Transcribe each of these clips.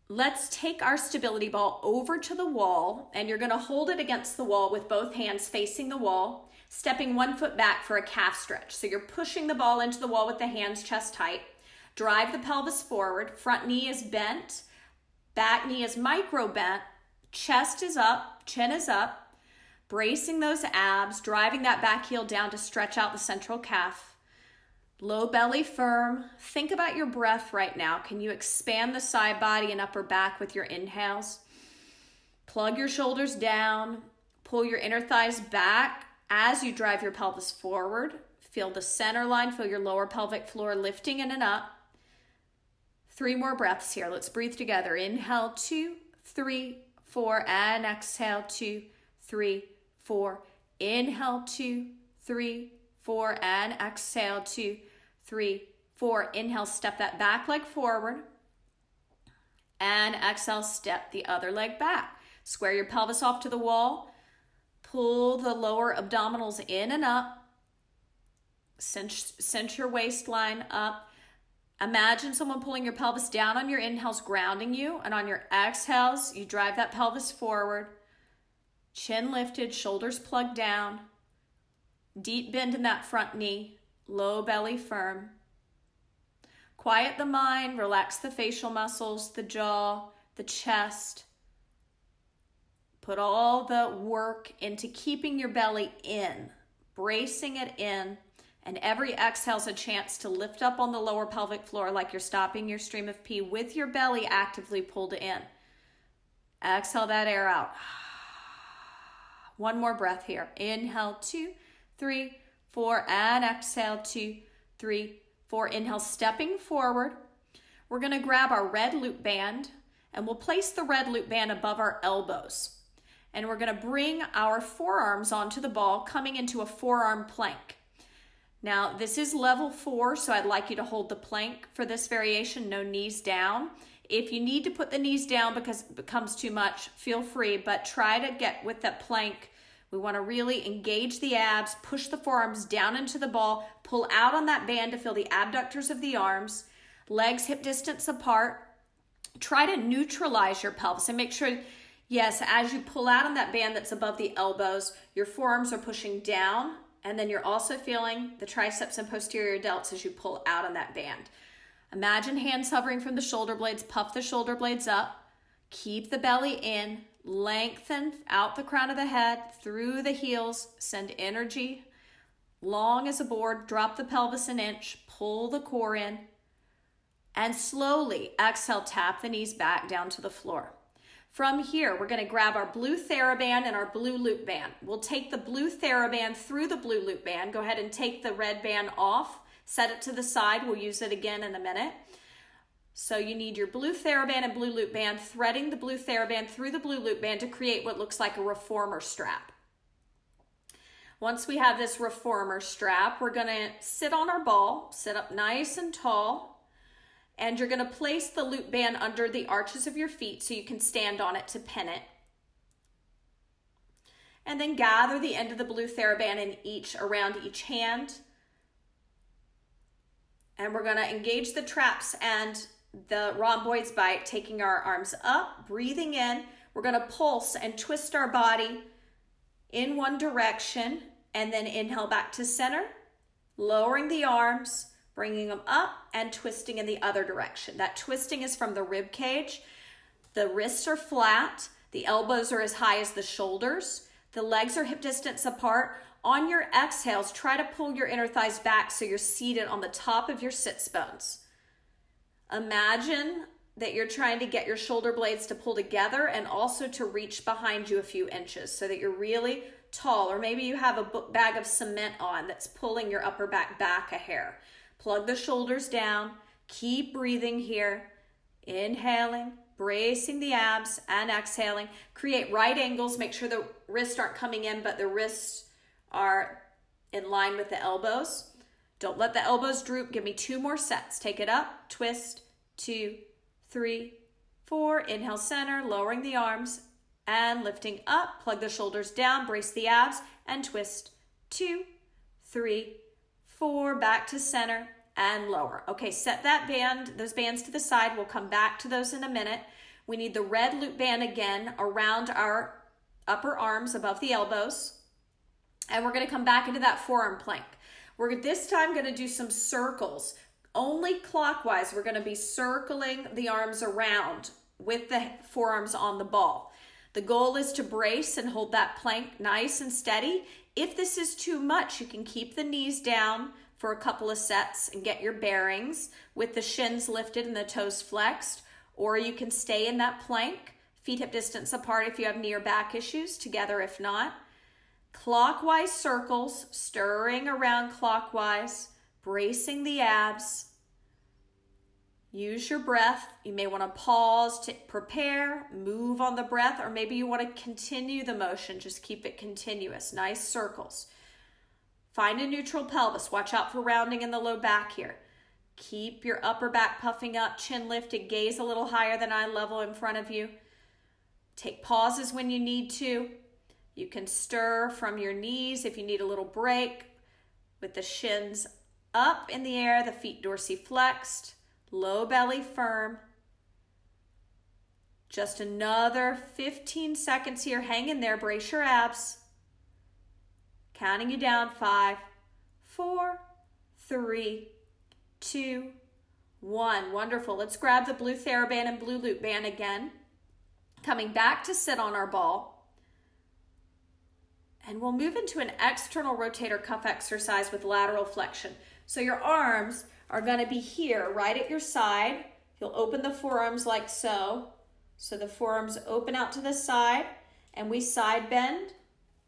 let's take our stability ball over to the wall, and you're going to hold it against the wall with both hands facing the wall, stepping 1 foot back for a calf stretch. So you're pushing the ball into the wall with the hands chest height. Drive the pelvis forward. Front knee is bent. Back knee is micro bent. Chest is up. Chin is up. Bracing those abs, driving that back heel down to stretch out the central calf. Low belly firm. Think about your breath right now. Can you expand the side body and upper back with your inhales? Plug your shoulders down. Pull your inner thighs back as you drive your pelvis forward. Feel the center line. Feel your lower pelvic floor lifting in and up. 3 more breaths here. Let's breathe together. Inhale, 2, 3, 4, and exhale, 2, 3, 4. Inhale, 2, 3, 4, and exhale, 2, 3, 4. Inhale, step that back leg forward. And exhale, step the other leg back. Square your pelvis off to the wall. Pull the lower abdominals in and up. Cinch your waistline up. Imagine someone pulling your pelvis down on your inhales, grounding you. And on your exhales, you drive that pelvis forward. Chin lifted, shoulders plugged down. Deep bend in that front knee. Low belly firm. Quiet the mind, relax the facial muscles, the jaw, the chest. Put all the work into keeping your belly in, bracing it in, and every exhale is a chance to lift up on the lower pelvic floor like you're stopping your stream of pee with your belly actively pulled in. Exhale that air out. 1 more breath here. Inhale, 2, 3, 4, and exhale, 2, 3, 4. Inhale, stepping forward. We're going to grab our red loop band, and we'll place the red loop band above our elbows. And we're going to bring our forearms onto the ball, coming into a forearm plank. Now, this is level 4, so I'd like you to hold the plank for this variation, no knees down. If you need to put the knees down because it becomes too much, feel free, but try to get with that plank. We want to really engage the abs, push the forearms down into the ball, pull out on that band to feel the abductors of the arms, legs hip distance apart. Try to neutralize your pelvis and make sure, yes, as you pull out on that band that's above the elbows, your forearms are pushing down, and then you're also feeling the triceps and posterior delts as you pull out on that band. Imagine hands hovering from the shoulder blades, puff the shoulder blades up, keep the belly in, lengthen out the crown of the head, through the heels, send energy long as a board, drop the pelvis an inch, pull the core in, and slowly exhale, tap the knees back down to the floor. From here, we're going to grab our blue Theraband and our blue loop band. We'll take the blue Theraband through the blue loop band. Go ahead and take the red band off. Set it to the side. We'll use it again in a minute. So you need your blue Theraband and blue loop band, threading the blue Theraband through the blue loop band to create what looks like a reformer strap. Once we have this reformer strap, we're going to sit on our ball, sit up nice and tall. And you're going to place the loop band under the arches of your feet so you can stand on it to pin it. And then gather the end of the blue Theraband around each hand. And we're going to engage the traps and the rhomboids by taking our arms up, breathing in. We're going to pulse and twist our body in one direction, and then inhale back to center, lowering the arms, bringing them up and twisting in the other direction. That twisting is from the rib cage. The wrists are flat. The elbows are as high as the shoulders. The legs are hip distance apart. On your exhales, try to pull your inner thighs back so you're seated on the top of your sits bones. Imagine that you're trying to get your shoulder blades to pull together and also to reach behind you a few inches so that you're really tall, or maybe you have a bag of cement on that's pulling your upper back a hair. Plug the shoulders down, keep breathing here, inhaling, bracing the abs, and exhaling. Create right angles, make sure the wrists aren't coming in, but the wrists are in line with the elbows. Don't let the elbows droop. Give me 2 more sets. Take it up, twist, 2, 3, 4. Inhale, center, lowering the arms, and lifting up. Plug the shoulders down, brace the abs, and twist, 2, 3, 4, back to center and lower. Okay, set that band, those bands to the side. We'll come back to those in a minute. We need the red loop band again around our upper arms above the elbows. And we're going to come back into that forearm plank. We're this time going to do some circles, only clockwise. We're going to be circling the arms around with the forearms on the ball. The goal is to brace and hold that plank nice and steady. If this is too much, you can keep the knees down for a couple of sets and get your bearings with the shins lifted and the toes flexed, or you can stay in that plank, feet hip distance apart if you have knee or back issues, together if not. Clockwise circles, stirring around clockwise, bracing the abs. Use your breath. You may want to pause to prepare, move on the breath, or maybe you want to continue the motion. Just keep it continuous. Nice circles. Find a neutral pelvis. Watch out for rounding in the low back here. Keep your upper back puffing up, chin lifted, gaze a little higher than eye level in front of you. Take pauses when you need to. You can stir from your knees if you need a little break with the shins up in the air, the feet dorsiflexed. Low belly firm. Just another 15 seconds here. Hang in there. Brace your abs. Counting you down. 5, 4, 3, 2, 1. Wonderful. Let's grab the blue Theraband and blue loop band again. Coming back to sit on our ball. And we'll move into an external rotator cuff exercise with lateral flexion. So your arms are going to be here, right at your side. You'll open the forearms like so. So the forearms open out to the side, and we side bend,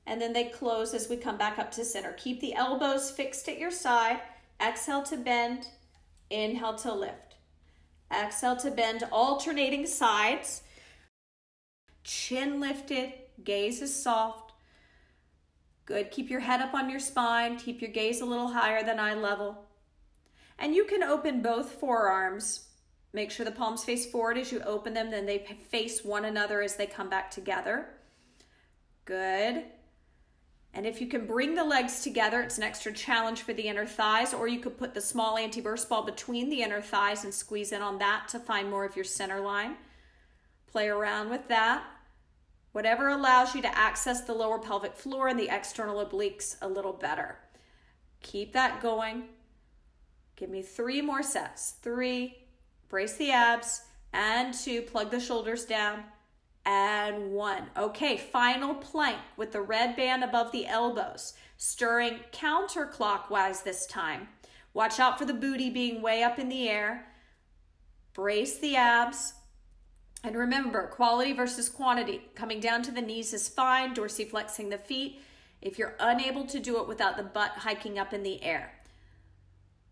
and then they close as we come back up to center. Keep the elbows fixed at your side. Exhale to bend, inhale to lift. Exhale to bend, alternating sides. Chin lifted, gaze is soft. Good, keep your head up on your spine. Keep your gaze a little higher than eye level. And you can open both forearms. Make sure the palms face forward as you open them, then they face one another as they come back together. Good. And if you can bring the legs together, it's an extra challenge for the inner thighs, or you could put the small anti-burst ball between the inner thighs and squeeze in on that to find more of your center line. Play around with that. Whatever allows you to access the lower pelvic floor and the external obliques a little better. Keep that going. Give me 3 more sets. 3, brace the abs, and 2, plug the shoulders down, and 1. Okay, final plank with the red band above the elbows, stirring counterclockwise this time. Watch out for the booty being way up in the air. Brace the abs. And remember, quality versus quantity. Coming down to the knees is fine, dorsiflexing the feet, if you're unable to do it without the butt hiking up in the air.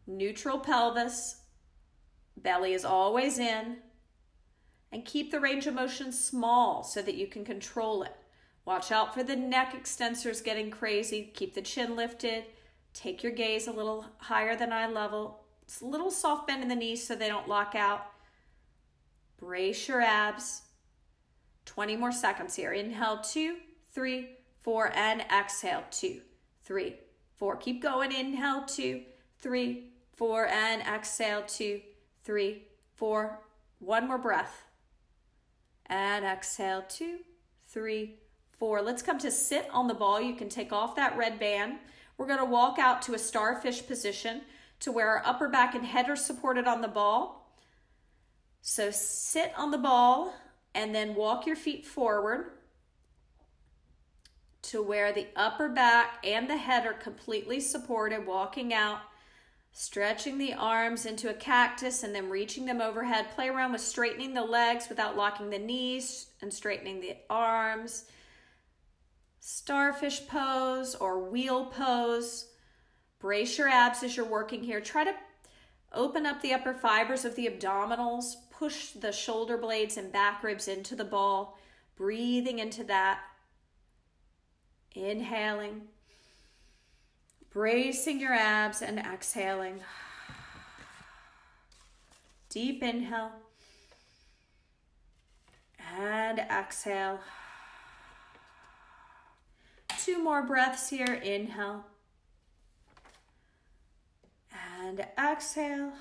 Neutral pelvis, belly is always in, and keep the range of motion small so that you can control it. Watch out for the neck extensors getting crazy. Keep the chin lifted. Take your gaze a little higher than eye level. It's a little soft bend in the knees so they don't lock out. Brace your abs. 20 more seconds here. Inhale, 2, 3, 4, and exhale, 2, 3, 4. Keep going. Inhale, 2, 3, 4, and exhale, 2, 3, 4. One more breath. And exhale, 2, 3, 4. Let's come to sit on the ball. You can take off that red band. We're going to walk out to a starfish position to where our upper back and head are supported on the ball. So sit on the ball and then walk your feet forward to where the upper back and the head are completely supported, walking out. Stretching the arms into a cactus and then reaching them overhead. Play around with straightening the legs without locking the knees and straightening the arms. Starfish pose or wheel pose. Brace your abs as you're working here. Try to open up the upper fibers of the abdominals. Push the shoulder blades and back ribs into the ball. Breathing into that. Inhaling. Bracing your abs and exhaling. Deep inhale. And exhale. 2 more breaths here. Inhale. And exhale.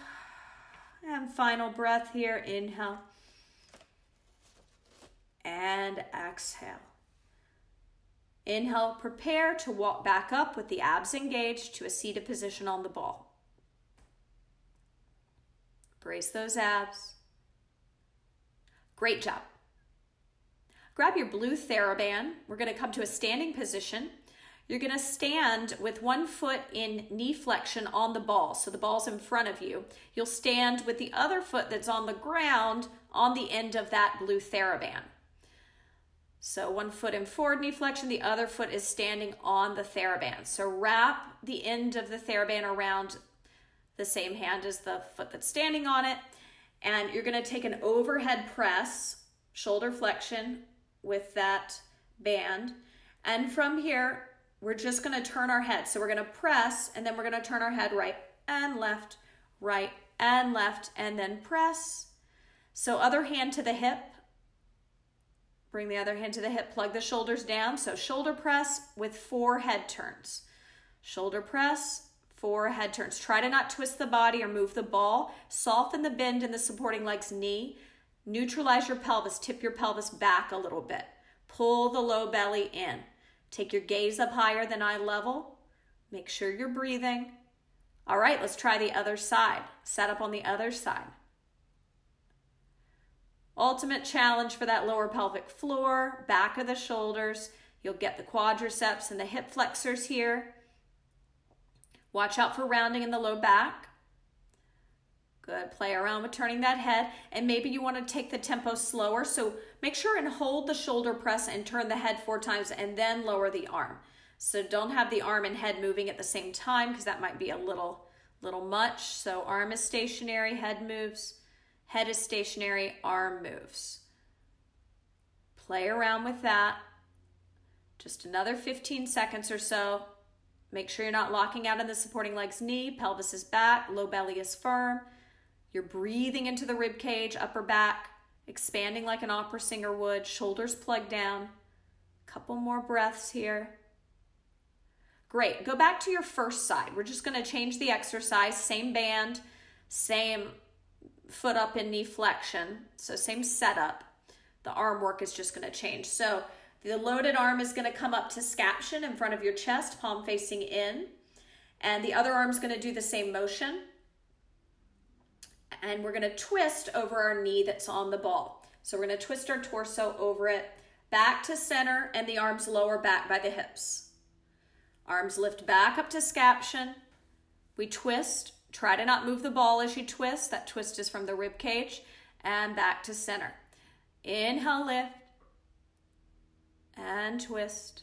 And final breath here. Inhale. and exhale. Inhale, prepare to walk back up with the abs engaged to a seated position on the ball. Brace those abs. Great job. Grab your blue Theraband. We're going to come to a standing position. You're going to stand with one foot in knee flexion on the ball. So the ball's in front of you. You'll stand with the other foot that's on the ground on the end of that blue Theraband. So one foot in forward knee flexion, the other foot is standing on the Theraband. So wrap the end of the Theraband around the same hand as the foot that's standing on it. And you're going to take an overhead press, shoulder flexion with that band. And from here, we're just going to turn our head. So we're going to press, and then we're going to turn our head right and left, and then press. So other hand to the hip. Bring the other hand to the hip, plug the shoulders down. So shoulder press with 4 head turns. Shoulder press, 4 head turns. Try to not twist the body or move the ball. Soften the bend in the supporting leg's knee. Neutralize your pelvis. Tip your pelvis back a little bit. Pull the low belly in. Take your gaze up higher than eye level. Make sure you're breathing. All right, let's try the other side. Set up on the other side. Ultimate challenge for that lower pelvic floor, back of the shoulders. You'll get the quadriceps and the hip flexors here. Watch out for rounding in the low back. Good, play around with turning that head. And maybe you want to take the tempo slower. So make sure and hold the shoulder press and turn the head 4 times and then lower the arm. So don't have the arm and head moving at the same time because that might be a little much. So arm is stationary, head moves. Head is stationary, arm moves. Play around with that. Just another 15 seconds or so. Make sure you're not locking out in the supporting leg's knee. Pelvis is back, low belly is firm. You're breathing into the rib cage, upper back, expanding like an opera singer would. Shoulders plugged down. Couple more breaths here. Great. Go back to your first side. We're just going to change the exercise. Same band, same foot up in knee flexion. So same setup. The arm work is just going to change. So the loaded arm is going to come up to scaption in front of your chest, palm facing in. And the other arm is going to do the same motion. And we're going to twist over our knee that's on the ball. So we're going to twist our torso over it, back to center, and the arms lower back by the hips. Arms lift back up to scaption. We twist. Try to not move the ball as you twist. That twist is from the rib cage. And back to center. Inhale, lift. And twist.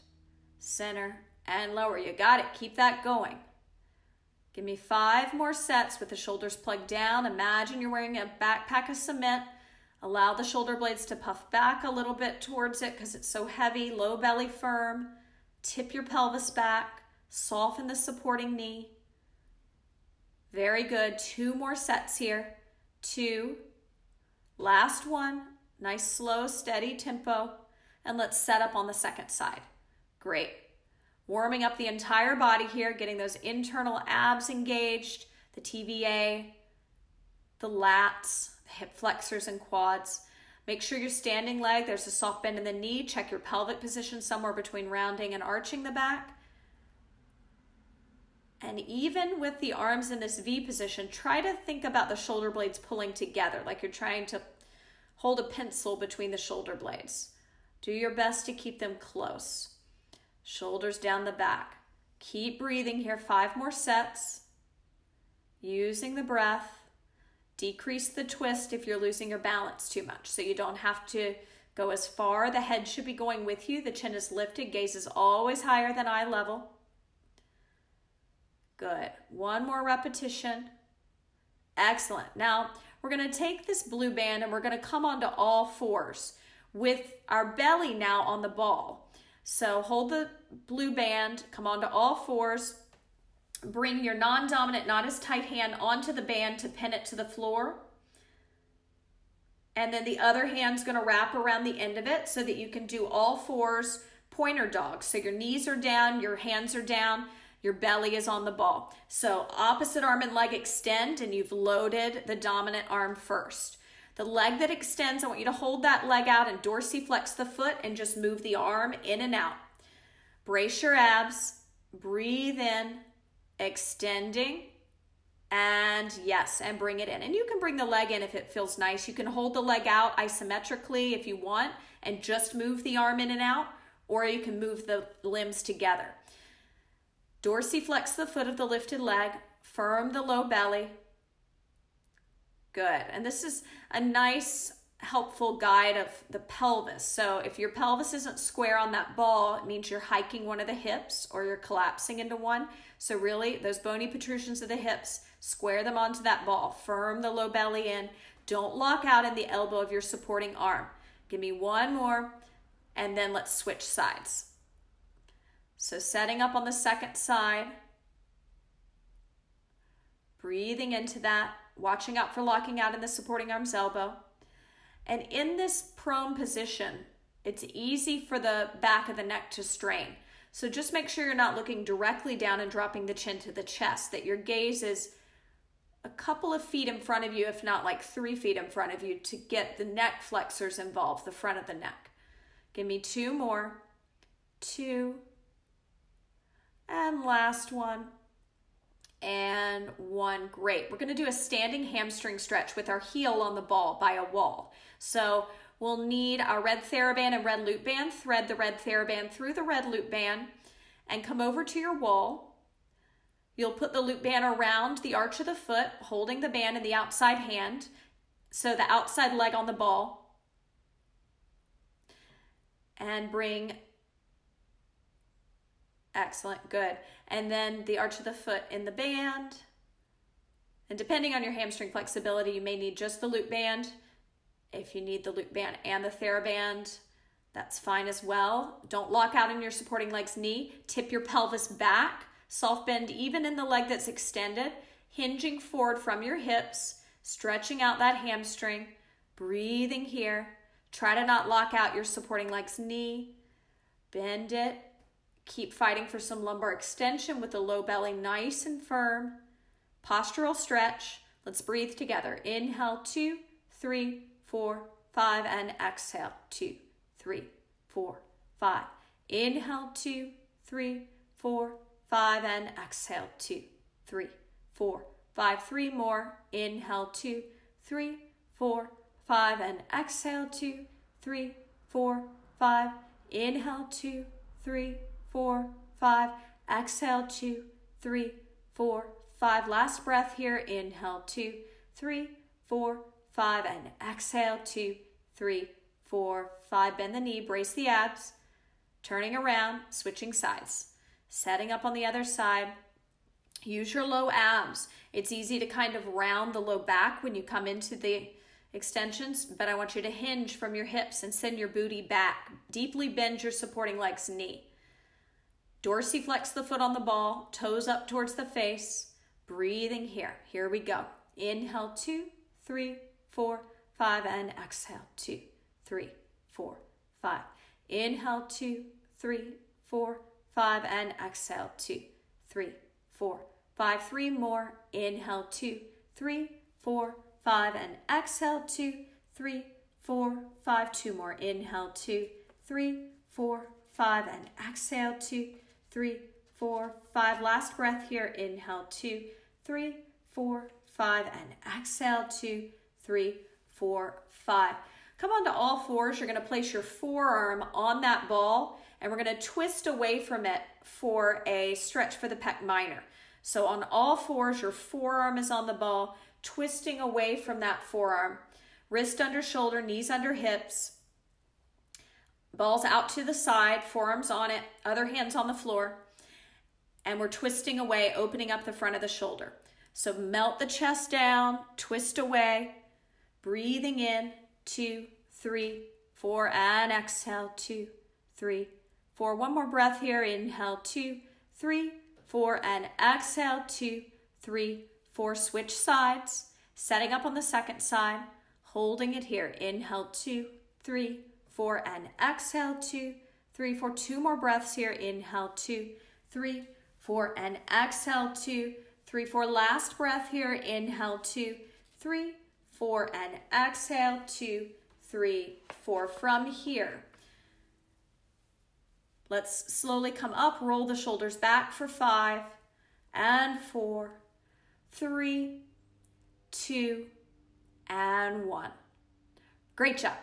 Center and lower. You got it. Keep that going. Give me 5 more sets with the shoulders plugged down. Imagine you're wearing a backpack of cement. Allow the shoulder blades to puff back a little bit towards it because it's so heavy. Low belly firm. Tip your pelvis back. Soften the supporting knee. Very good. 2 more sets here. 2. Last one. Nice, slow, steady tempo. And let's set up on the second side. Great. Warming up the entire body here, getting those internal abs engaged, the TVA, the lats, the hip flexors and quads. Make sure your standing leg, there's a soft bend in the knee. Check your pelvic position somewhere between rounding and arching the back. And even with the arms in this V position, try to think about the shoulder blades pulling together, like you're trying to hold a pencil between the shoulder blades. Do your best to keep them close. Shoulders down the back. Keep breathing here. 5 more sets. Using the breath. Decrease the twist if you're losing your balance too much, so you don't have to go as far. The head should be going with you. The chin is lifted. Gaze is always higher than eye level. Good. 1 more repetition. Excellent. Now, we're going to take this blue band and we're going to come onto all 4s with our belly now on the ball. So hold the blue band, come onto all 4s, bring your non-dominant, not as tight hand onto the band to pin it to the floor. And then the other hand's going to wrap around the end of it so that you can do all 4s pointer dog. So your knees are down, your hands are down, your belly is on the ball. So opposite arm and leg extend and you've loaded the dominant arm first. The leg that extends, I want you to hold that leg out and dorsiflex the foot and just move the arm in and out. Brace your abs, breathe in, extending, and yes, and bring it in. And you can bring the leg in if it feels nice. You can hold the leg out isometrically if you want and just move the arm in and out, or you can move the limbs together. Dorsiflex the foot of the lifted leg, firm the low belly. Good. And this is a nice, helpful guide of the pelvis. So if your pelvis isn't square on that ball, it means you're hiking one of the hips or you're collapsing into one. So really, those bony protrusions of the hips, square them onto that ball. Firm the low belly in. Don't lock out in the elbow of your supporting arm. Give me one more, and then let's switch sides. So setting up on the second side, breathing into that, watching out for locking out in the supporting arm's elbow. And in this prone position, it's easy for the back of the neck to strain. So just make sure you're not looking directly down and dropping the chin to the chest, that your gaze is a couple of feet in front of you, if not like 3 feet in front of you, to get the neck flexors involved, the front of the neck. Give me 2 more. 2. And last one. And 1. Great. We're going to do a standing hamstring stretch with our heel on the ball by a wall. So we'll need our red Theraband and red loop band. Thread the red Theraband through the red loop band and come over to your wall. You'll put the loop band around the arch of the foot, holding the band in the outside hand, so the outside leg on the ball. And bring, excellent, good. And then the arch of the foot in the band. And depending on your hamstring flexibility, you may need just the loop band. If you need the loop band and the Theraband, that's fine as well. Don't lock out in your supporting leg's knee. Tip your pelvis back. Soft bend even in the leg that's extended. Hinging forward from your hips. Stretching out that hamstring. Breathing here. Try to not lock out your supporting leg's knee. Bend it. Keep fighting for some lumbar extension with the low belly nice and firm. Postural stretch. Let's breathe together. Inhale, 2, 3, 4, 5, and exhale, 2, 3, 4, 5. Inhale, 2, 3, 4, 5, and exhale, 2, 3, 4, 5. 3 more. Inhale, 2, 3, 4, 5, and exhale, 2, 3, 4, 5. Inhale, 2, 3, 4, 5. Exhale, 2, 3, 4, 5. Last breath here. Inhale, 2, 3, 4, 5. And exhale, 2, 3, 4, 5. Bend the knee, brace the abs. Turning around, switching sides. Setting up on the other side. Use your low abs. It's easy to kind of round the low back when you come into the extensions, but I want you to hinge from your hips and send your booty back. Deeply bend your supporting leg's knee. Dorsiflex the foot on the ball, toes up towards the face. Breathing here. Here we go. Inhale, 2, 3, 4, 5, and exhale, 2, 3, 4, 5. Inhale, 2, 3, 4, 5, and exhale, 2, 3, 4, 5. 3 more. Inhale, 2, 3, 4, 5, and exhale, 2, 3, 4, 5. 2 more. Inhale, 2, 3, 4, 5, and exhale, 2, 3, 4, 5. Last breath here. Inhale, 2, 3, 4, 5, and exhale, 2, 3, 4, 5. Come on to all fours. You're going to place your forearm on that ball, and we're going to twist away from it for a stretch for the pec minor. So on all fours, your forearm is on the ball, twisting away from that forearm. Wrist under shoulder, knees under hips. Ball's out to the side, forearms on it, other hands on the floor. And we're twisting away, opening up the front of the shoulder. So melt the chest down, twist away, breathing in, 2, 3, 4, and exhale, 2, 3, 4. One more breath here. Inhale, 2, 3, 4, and exhale, 2, 3, 4. Switch sides, setting up on the second side, holding it here. Inhale, 2, 3, 4, and exhale, 2, 3, 4. 2 more breaths here. Inhale, 2, 3, 4, and exhale, 2, 3, 4. Last breath here. Inhale, 2, 3, 4, and exhale, 2, 3, 4. From here, let's slowly come up, roll the shoulders back for 5 and 4, 3, 2, and 1. Great job.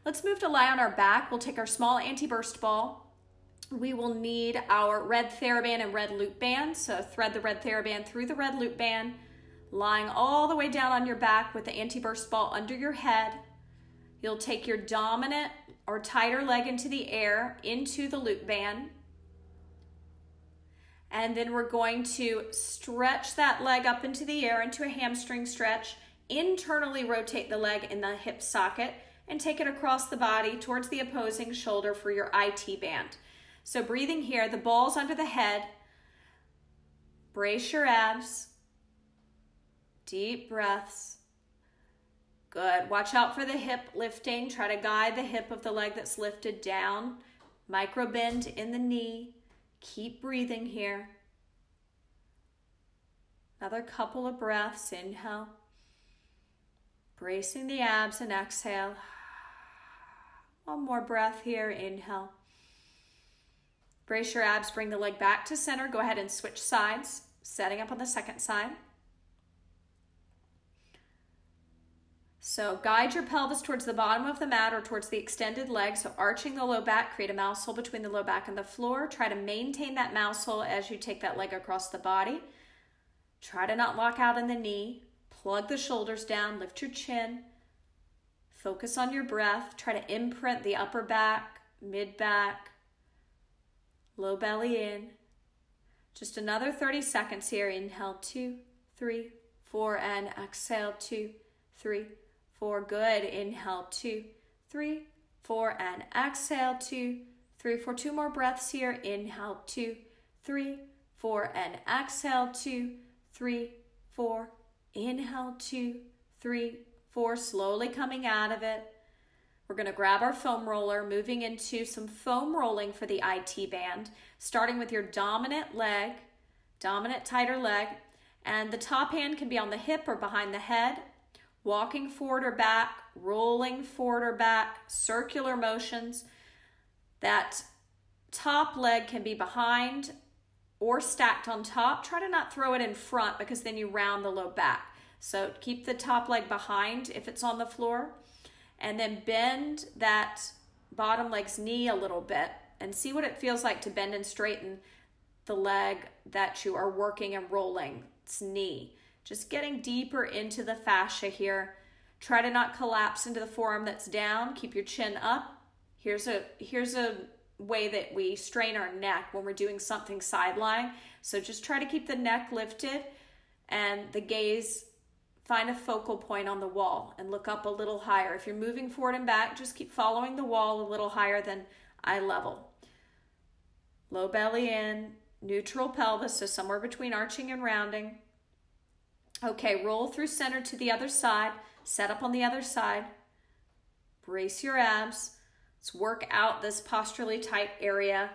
Let's move to lie on our back. We'll take our small anti-burst ball. We will need our red Theraband and red loop band. So thread the red Theraband through the red loop band, lying all the way down on your back with the anti-burst ball under your head. You'll take your dominant or tighter leg into the air, into the loop band. And then we're going to stretch that leg up into the air into a hamstring stretch, internally rotate the leg in the hip socket, and take it across the body towards the opposing shoulder for your IT band. So breathing here, the ball's under the head. Brace your abs. Deep breaths. Good. Watch out for the hip lifting. Try to guide the hip of the leg that's lifted down. Micro bend in the knee. Keep breathing here. Another couple of breaths. Inhale. Bracing the abs and exhale. One more breath here. Inhale. Brace your abs. Bring the leg back to center. Go ahead and switch sides. Setting up on the second side. So guide your pelvis towards the bottom of the mat or towards the extended leg. So arching the low back, create a mouse hole between the low back and the floor. Try to maintain that mouse hole as you take that leg across the body. Try to not lock out in the knee. Plug the shoulders down, lift your chin. Focus on your breath. Try to imprint the upper back, mid back, low belly in. Just another 30 seconds here. Inhale, 2, 3, 4, and exhale, 2, 3, 4. Good. Inhale, 2, 3, 4, and exhale, 2, 3, 4. 2 more breaths here. Inhale, 2, 3, 4, and exhale, 2, 3, 4. Inhale, 2, 3, 4. Slowly coming out of it. We're going to grab our foam roller, moving into some foam rolling for the IT band, starting with your dominant leg, dominant tighter leg, and the top hand can be on the hip or behind the head, walking forward or back, rolling forward or back, circular motions. That top leg can be behind or stacked on top. Try to not throw it in front because then you round the low back. So keep the top leg behind if it's on the floor. And then bend that bottom leg's knee a little bit and see what it feels like to bend and straighten the leg that you are working and rolling. It's knee. Just getting deeper into the fascia here. Try to not collapse into the forearm that's down. Keep your chin up. Here's a way that we strain our neck when we're doing something side lying. So just try to keep the neck lifted and the gaze, find a focal point on the wall and look up a little higher. If you're moving forward and back, just keep following the wall a little higher than eye level. Low belly in, neutral pelvis, so somewhere between arching and rounding. Okay, roll through center to the other side, set up on the other side. Brace your abs. Let's work out this posturally tight area.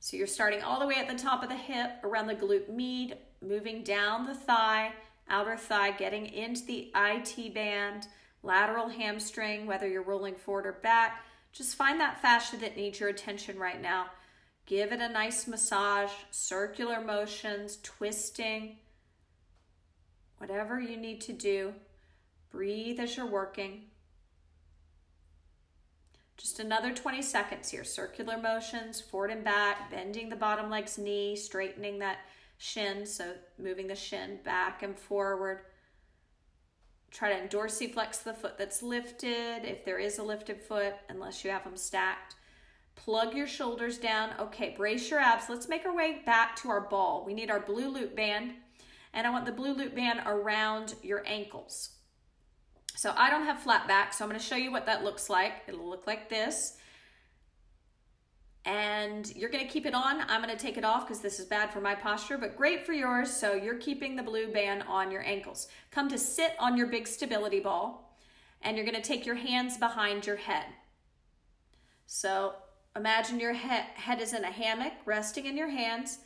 So you're starting all the way at the top of the hip, around the glute med, moving down the thigh, outer thigh, getting into the IT band, lateral hamstring, whether you're rolling forward or back. Just find that fascia that needs your attention right now. Give it a nice massage, circular motions, twisting, whatever you need to do. Breathe as you're working. Just another 20 seconds here. Circular motions, forward and back, bending the bottom leg's knee, straightening that shin, so moving the shin back and forward. Try to dorsiflex the foot that's lifted, if there is a lifted foot, unless you have them stacked. Plug your shoulders down. Okay, brace your abs. Let's make our way back to our ball. We need our blue loop band, and I want the blue loop band around your ankles. So I don't have flat back, so I'm going to show you what that looks like. It'll look like this. And you're going to keep it on. I'm going to take it off because this is bad for my posture, but great for yours. So you're keeping the blue band on your ankles. Come to sit on your big stability ball, and you're going to take your hands behind your head. So imagine your head is in a hammock, resting in your hands.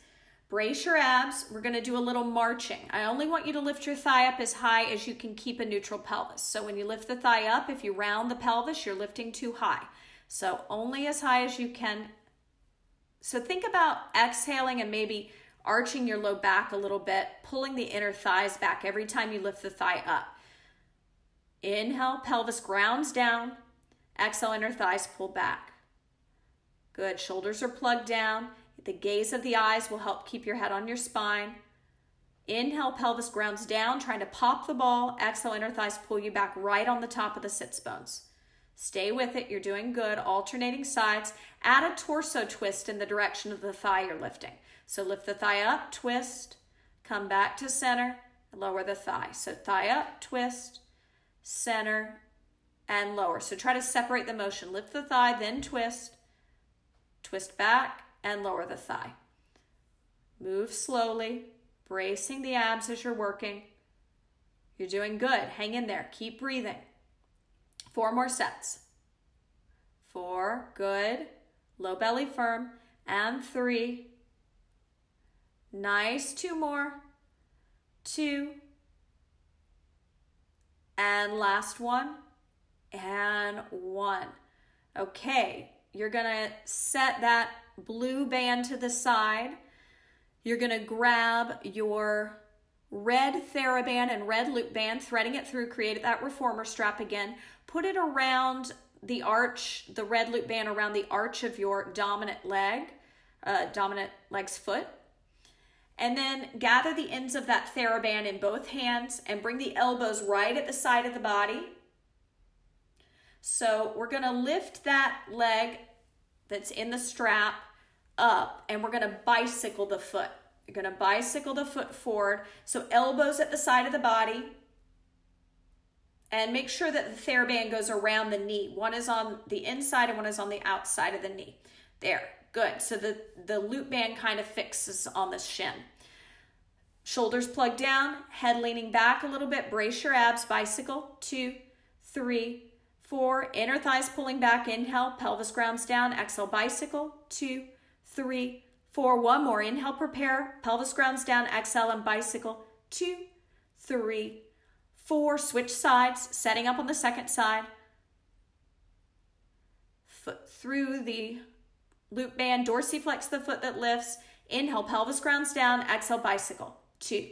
Brace your abs. We're going to do a little marching. I only want you to lift your thigh up as high as you can keep a neutral pelvis. So when you lift the thigh up, if you round the pelvis, you're lifting too high. So only as high as you can. So think about exhaling and maybe arching your low back a little bit, pulling the inner thighs back every time you lift the thigh up. Inhale, pelvis grounds down. Exhale, inner thighs pull back. Good. Shoulders are plugged down. The gaze of the eyes will help keep your head on your spine. Inhale, pelvis grounds down, trying to pop the ball. Exhale, inner thighs pull you back right on the top of the sits bones. Stay with it. You're doing good. Alternating sides. Add a torso twist in the direction of the thigh you're lifting. So lift the thigh up, twist, come back to center, lower the thigh. So thigh up, twist, center, and lower. So try to separate the motion. Lift the thigh, then twist, twist back, and lower the thigh. Move slowly, bracing the abs as you're working. You're doing good. Hang in there. Keep breathing. 4 more sets. 4, good. Low belly firm. And 3. Nice. 2 more. 2. And last one. And 1. Okay, you're going to set that blue band to the side. You're going to grab your red Theraband and red loop band, threading it through, create that reformer strap again. Put it around the arch, the red loop band around the arch of your dominant leg's foot. And then gather the ends of that Theraband in both hands and bring the elbows right at the side of the body. So we're going to lift that leg that's in the strap up, and we're going to bicycle the foot. You're going to bicycle the foot forward. So elbows at the side of the body. And make sure that the Theraband goes around the knee. One is on the inside and one is on the outside of the knee. There, good. So the loop band kind of fixes on the shin. Shoulders plugged down, head leaning back a little bit. Brace your abs, bicycle. 2, 3, 4. Inner thighs pulling back. Inhale, pelvis grounds down. Exhale, bicycle. 2, 3, 4. One more. Inhale, prepare. Pelvis grounds down. Exhale and bicycle. 2, 3, 4. Switch sides. Setting up on the second side. Foot through the loop band. Dorsiflex the foot that lifts. Inhale, pelvis grounds down. Exhale, bicycle. 2,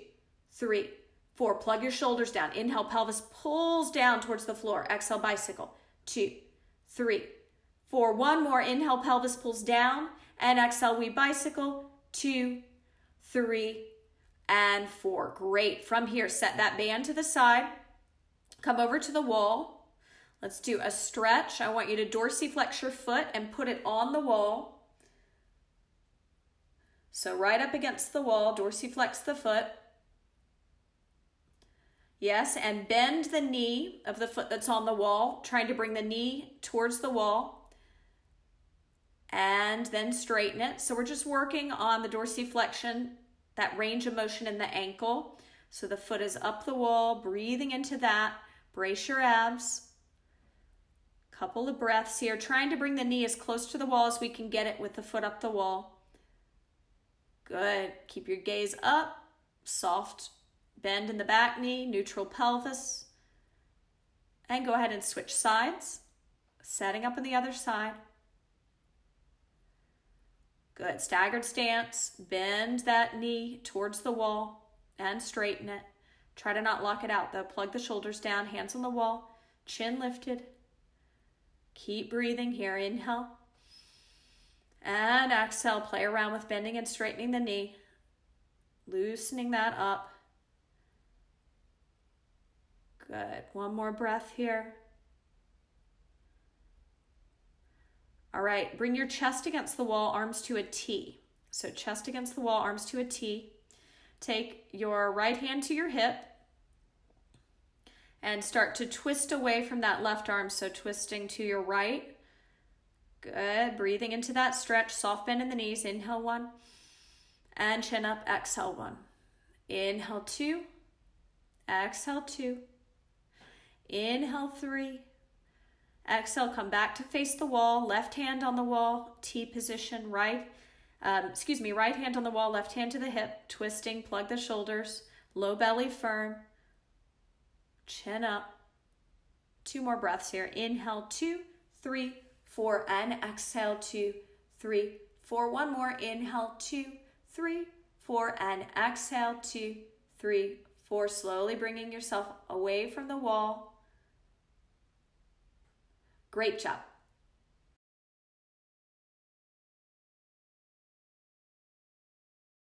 3, 4. Plug your shoulders down. Inhale, pelvis pulls down towards the floor. Exhale, bicycle. 2, 3, 4. One more. Inhale, pelvis pulls down. And exhale, we bicycle. 2, 3, and 4. Great. From here, set that band to the side. Come over to the wall. Let's do a stretch. I want you to dorsiflex your foot and put it on the wall. So right up against the wall, dorsiflex the foot. Yes, and bend the knee of the foot that's on the wall, trying to bring the knee towards the wall. And then straighten it. So we're just working on the dorsiflexion, that range of motion in the ankle. So the foot is up the wall, breathing into that. Brace your abs. Couple of breaths here, trying to bring the knee as close to the wall as we can get it with the foot up the wall. Good. Keep your gaze up. Soft bend in the back knee, neutral pelvis. And go ahead and switch sides. Setting up on the other side. Good. Staggered stance. Bend that knee towards the wall and straighten it. Try to not lock it out though. Plug the shoulders down, hands on the wall, chin lifted. Keep breathing here. Inhale. And exhale. Play around with bending and straightening the knee. Loosening that up. Good. One more breath here. All right. Bring your chest against the wall, arms to a T. So chest against the wall, arms to a T. Take your right hand to your hip and start to twist away from that left arm. So twisting to your right. Good. Breathing into that stretch. Soft bend in the knees. Inhale 1. And chin up. Exhale 1. Inhale 2. Exhale 2. Inhale 3. Exhale. Come back to face the wall. Left hand on the wall. T position. Right. right hand on the wall, left hand to the hip, twisting, plug the shoulders, low belly firm, chin up. 2 more breaths here. Inhale, 2, 3, 4, and exhale, 2, 3, 4. 1 more. Inhale, 2, 3, 4, and exhale, 2, 3, 4. Slowly bringing yourself away from the wall. Great job.